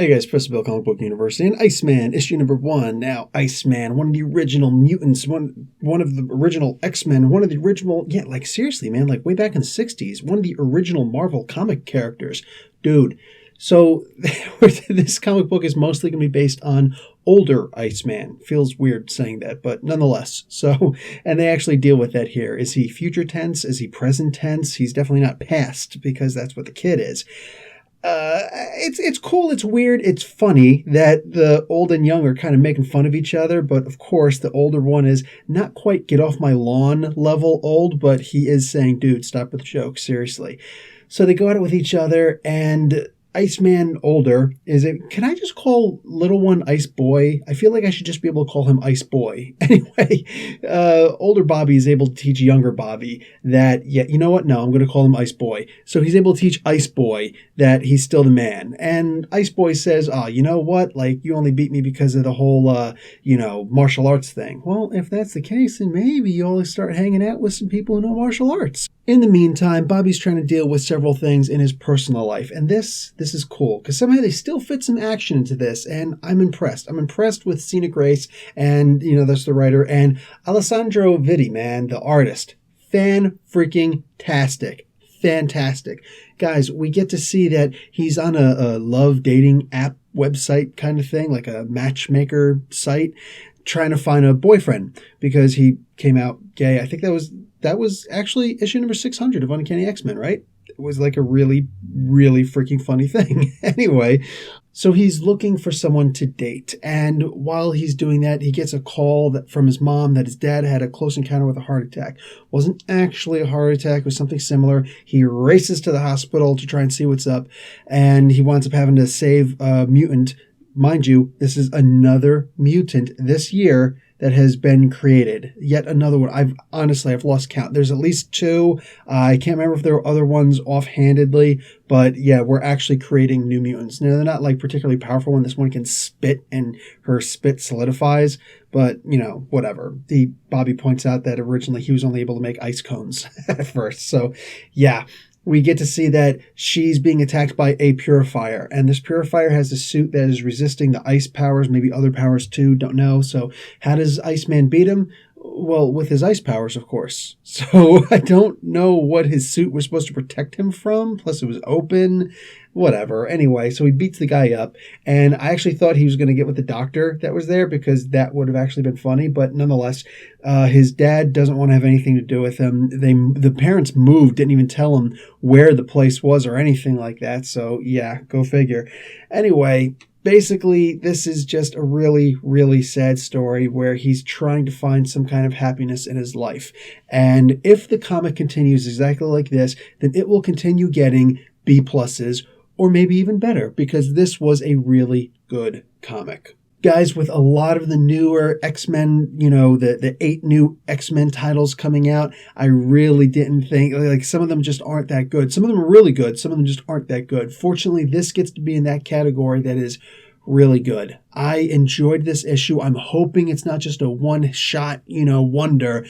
Hey guys, Press Bill Comic Book University and Iceman, issue number 1. Now, Iceman, one of the original mutants, one of the original X-Men, one of the original, seriously, man, way back in the 60s, one of the original Marvel comic characters. Dude, so this comic book is mostly going to be based on older Iceman. Feels weird saying that, but nonetheless. So, and they actually deal with that here. Is he future tense? Is he present tense? He's definitely not past, because that's what the kid is. It's cool, it's weird, it's funny that the old and young are kind of making fun of each other, but of course the older one is not quite get off my lawn level old, but he is saying, dude, stop with the jokes, seriously. So they go at it with each other, and Iceman older can I just call little one Ice Boy? I feel like I should just be able to call him Ice Boy. Anyway, older Bobby is able to teach younger Bobby that, you know what? No, I'm going to call him Ice Boy. So he's able to teach Ice Boy that he's still the man. And Ice Boy says, oh, you know what? You only beat me because of the whole, martial arts thing. Well, if that's the case, then maybe you always start hanging out with some people who know martial arts. In the meantime, Bobby's trying to deal with several things in his personal life, and this is cool, because somehow they still fit some action into this, and I'm impressed. I'm impressed with Cena Grace, and, that's the writer, and Alessandro Vitti, man, the artist. Fan-freaking-tastic. Fantastic. Guys, we get to see that he's on a love dating app website kind of thing, like a matchmaker site, trying to find a boyfriend, because he came out gay. I think that was actually issue number 600 of Uncanny X-Men, right? It was a really, really freaking funny thing. Anyway, so he's looking for someone to date. And while he's doing that, he gets a call from his mom that his dad had a close encounter with a heart attack. Wasn't actually a heart attack, it was something similar. He races to the hospital to try and see what's up. And he winds up having to save a mutant. Mind you, this is another mutant this year that has been created. Yet another one. I've lost count. There's at least 2. I can't remember if there were other ones offhandedly, but yeah, we're actually creating new mutants. Now, they're not particularly powerful when this one can spit and her spit solidifies, but whatever. Bobby points out that originally he was only able to make ice cones at first. So yeah. We get to see that she's being attacked by a purifier, and this purifier has a suit that is resisting the ice powers, maybe other powers too, don't know. So how does Iceman beat him? Well, with his ice powers, of course. So I don't know what his suit was supposed to protect him from, plus it was open, whatever. Anyway, so he beats the guy up, and I actually thought he was going to get with the doctor that was there, because that would have actually been funny, but nonetheless, his dad doesn't want to have anything to do with him. The parents moved, didn't even tell him where the place was or anything like that, so yeah, go figure. Anyway, basically, this is just a really, really sad story where he's trying to find some kind of happiness in his life. And if the comic continues exactly like this, then it will continue getting B pluses, or maybe even better, because this was a really good comic. Guys, with a lot of the newer X-Men, the 8 new X-Men titles coming out, I really didn't think, some of them just aren't that good. Some of them are really good. Some of them just aren't that good. Fortunately, this gets to be in that category that is really good. I enjoyed this issue. I'm hoping it's not just a one-shot, wonder,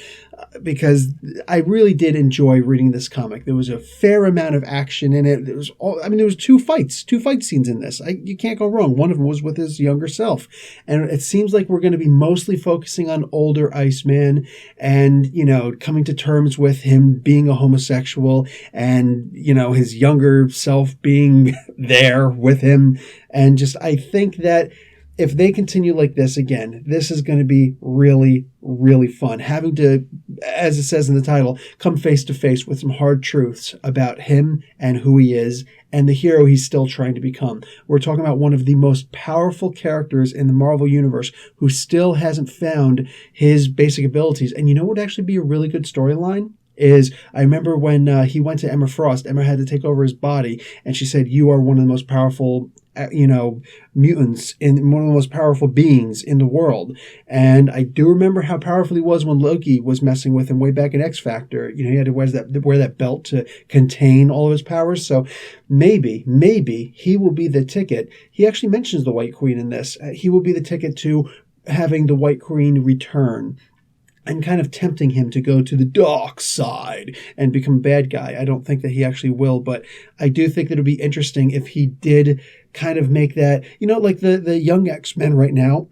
because I really did enjoy reading this comic. There was a fair amount of action in it. There was 2 fight scenes in this. You can't go wrong. One of them was with his younger self. And it seems like we're going to be mostly focusing on older Iceman and, coming to terms with him being a homosexual and, his younger self being there with him. And I think that if they continue like this again, this is going to be really, really fun. Having to, as it says in the title, come face to face with some hard truths about him and who he is and the hero he's still trying to become. We're talking about one of the most powerful characters in the Marvel Universe who still hasn't found his basic abilities. And you know what would actually be a really good storyline? Is I remember when he went to Emma Frost, Emma had to take over his body, and she said, you are one of the most powerful mutants and one of the most powerful beings in the world. And I do remember how powerful he was when Loki was messing with him way back in X Factor. He had to wear that belt to contain all of his powers. So maybe he will be the ticket. He actually mentions the White Queen in this. He will be the ticket to having the White Queen return. and kind of tempting him to go to the dark side and become a bad guy. I don't think that he actually will, but I do think that it would be interesting if he did kind of make that, like the young X-Men right now,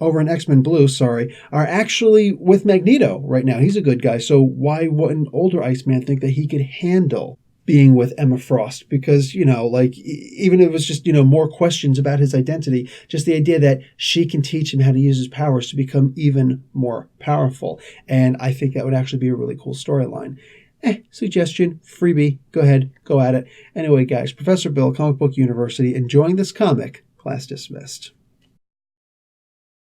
over in X-Men Blue, are actually with Magneto right now. He's a good guy, so why wouldn't older Iceman think that he could handle being with Emma Frost? Because, even if it was just, more questions about his identity, just the idea that she can teach him how to use his powers to become even more powerful. And I think that would actually be a really cool storyline. Suggestion, freebie, go ahead, go at it. Anyway, guys, Professor Bill, Comic Book University, enjoying this comic, class dismissed.